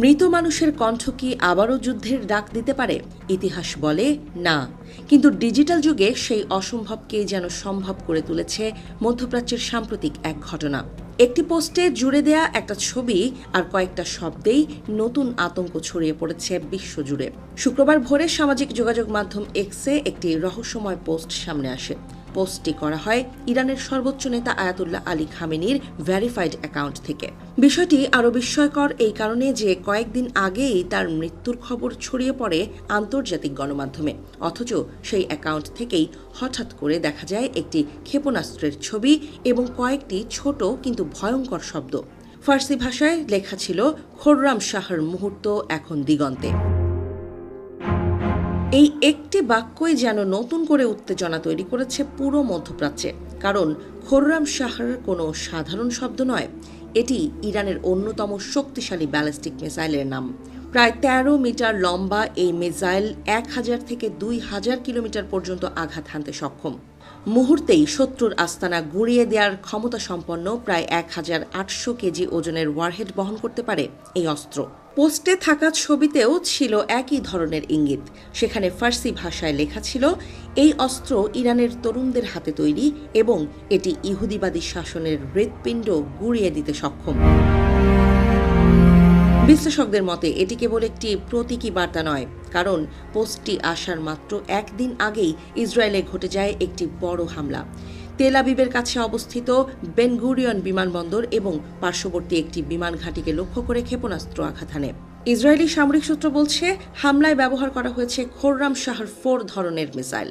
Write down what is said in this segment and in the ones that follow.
মৃত মানুষের কণ্ঠ কি আবারও যুদ্ধের ডাক দিতে পারে? ইতিহাস বলে না, কিন্তু ডিজিটাল যুগে সেই অসম্ভবকেই যেন সম্ভব করে তুলেছে মধ্যপ্রাচ্যের সাম্প্রতিক এক ঘটনা। একটি পোস্টে জুড়ে দেয়া একটা ছবি আর কয়েকটা শব্দেই নতুন আতঙ্ক ছড়িয়ে পড়েছে বিশ্বজুড়ে। শুক্রবার ভোরে সামাজিক যোগাযোগ মাধ্যম এক্সে একটি রহস্যময় পোস্ট সামনে আসে। পোস্টটি করা হয় ইরানের সর্বোচ্চ নেতা আয়াতুল্লাহ আলী খামেনির ভেরিফাইড অ্যাকাউন্ট থেকে। বিষয়টি আরও বিস্ময়কর এই কারণে যে কয়েকদিন আগেই তার মৃত্যুর খবর ছড়িয়ে পড়ে আন্তর্জাতিক গণমাধ্যমে, অথচ সেই অ্যাকাউন্ট থেকেই হঠাৎ করে দেখা যায় একটি ক্ষেপণাস্ত্রের ছবি এবং কয়েকটি ছোট কিন্তু ভয়ঙ্কর শব্দ। ফার্সি ভাষায় লেখা ছিল, খোররাম শাহর মুহূর্ত এখন দিগন্তে। এই একটি বাক্যই যেন নতুন করে উত্তেজনা তৈরি করেছে পুরো মধ্যপ্রাচ্যে। কারণ খোররাম শাহর কোনো সাধারণ শব্দ নয়, এটি ইরানের অন্যতম শক্তিশালী ব্যালিস্টিক মিসাইলের নাম। প্রায় ১৩ মিটার লম্বা এই মিসাইল ১,০০০ থেকে ২,০০০ কিলোমিটার পর্যন্ত আঘাত হানতে সক্ষম। মুহূর্তেই শত্রুর আস্তানা গুঁড়িয়ে দেওয়ার ক্ষমতা সম্পন্ন প্রায় ১,৮০০ কেজি ওজনের ওয়ারহেড বহন করতে পারে এই অস্ত্র। পোস্টে থাকা ছবিতেও ছিল একই ধরনের ইঙ্গিত। সেখানে ফার্সি ভাষায় লেখা ছিল, এই অস্ত্র ইরানের তরুণদের হাতে তৈরি এবং এটি ইহুদিবাদী শাসনের হৃৎপিণ্ড গুঁড়িয়ে দিতে সক্ষম। বিশ্লেষকদের মতে এটি কেবল একটি প্রতীকী বার্তা নয়, কারণ পোস্টটি আসার মাত্র একদিন আগেই ইসরায়েলে ঘটে যায় একটি বড় হামলা। তেল আবিবের কাছে অবস্থিত বেন গুরিয়ন বিমানবন্দর এবং পার্শ্ববর্তী একটি বিমান ঘাঁটিকে লক্ষ্য করে ক্ষেপণাস্ত্র আঘাত হানে। ইসরায়েলি সামরিক সূত্র বলছে, হামলায় ব্যবহার করা হয়েছে খোররাম শাহর 4 ধরনের মিসাইল।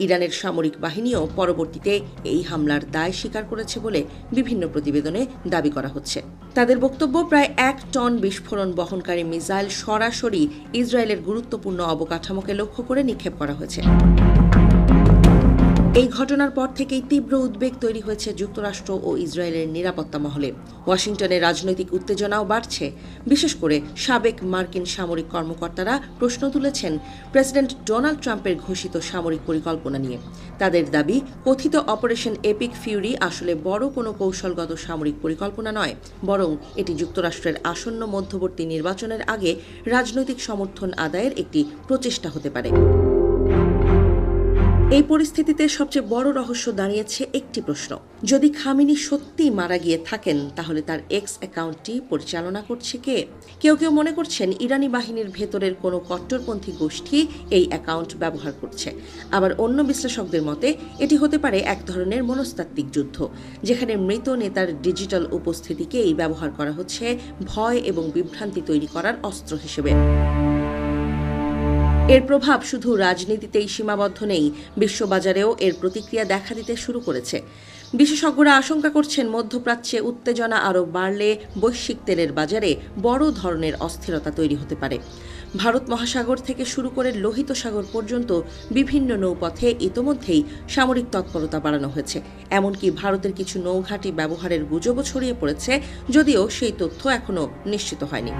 ইরানের সামরিক বাহিনীও পরবর্তীতে এই হামলার দায় স্বীকার করেছে বলে বিভিন্ন প্রতিবেদনে দাবি করা হচ্ছে। তাদের বক্তব্য, প্রায় ১ টন বিস্ফোরণ বহনকারী মিসাইল সরাসরি ইসরায়েলের গুরুত্বপূর্ণ অবকাঠামোকে লক্ষ্য করে নিক্ষেপ করা হয়েছে। এই ঘটনার পর থেকেই তীব্র উদ্বেগ তৈরি হয়েছে যুক্তরাষ্ট্র ও ইসরায়েলের নিরাপত্তা মহলে। ওয়াশিংটনে রাজনৈতিক উত্তেজনাও বাড়ছে। বিশেষ করে সাবেক মার্কিন সামরিক কর্মকর্তারা প্রশ্ন তুলেছেন প্রেসিডেন্ট ডোনাল্ড ট্রাম্পের ঘোষিত সামরিক পরিকল্পনা নিয়ে। তাদের দাবি, কথিত অপারেশন এপিক ফিউরি আসলে বড় কোনো কৌশলগত সামরিক পরিকল্পনা নয়, বরং এটি যুক্তরাষ্ট্রের আসন্ন মধ্যবর্তী নির্বাচনের আগে রাজনৈতিক সমর্থন আদায়ের একটি প্রচেষ্টা হতে পারে। এই পরিস্থিতিতে সবচেয়ে বড় রহস্য দাঁড়িয়েছে একটি প্রশ্ন, যদি খামেনি সত্যিই মারা গিয়ে থাকেন তাহলে তার এক্স অ্যাকাউন্টটি পরিচালনা করছে কে? কেউ কেউ মনে করছেন ইরানি বাহিনীর ভেতরের কোনো কট্টরপন্থী গোষ্ঠী এই অ্যাকাউন্ট ব্যবহার করছে। আবার অন্য বিশ্লেষকদের মতে এটি হতে পারে এক ধরনের মনস্তাত্ত্বিক যুদ্ধ, যেখানে মৃত নেতার ডিজিটাল উপস্থিতিকেই ব্যবহার করা হচ্ছে ভয় এবং বিভ্রান্তি তৈরি করার অস্ত্র হিসেবে। এর প্রভাব শুধু রাজনীতিতেই সীমাবদ্ধ নেই, বিশ্ববাজারেও এর প্রতিক্রিয়া দেখা দিতে শুরু করেছে। বিশেষজ্ঞরা আশঙ্কা করছেন, মধ্যপ্রাচ্যে উত্তেজনা আরও বাড়লে বৈশ্বিক তেলের বাজারে বড় ধরনের অস্থিরতা তৈরি হতে পারে। ভারত মহাসাগর থেকে শুরু করে লোহিত সাগর পর্যন্ত বিভিন্ন নৌপথে ইতোমধ্যেই সামরিক তৎপরতা বাড়ানো হয়েছে। এমনকি ভারতের কিছু নৌঘাঁটি ব্যবহারের গুজবও ছড়িয়ে পড়েছে, যদিও সেই তথ্য এখনও নিশ্চিত হয়নি।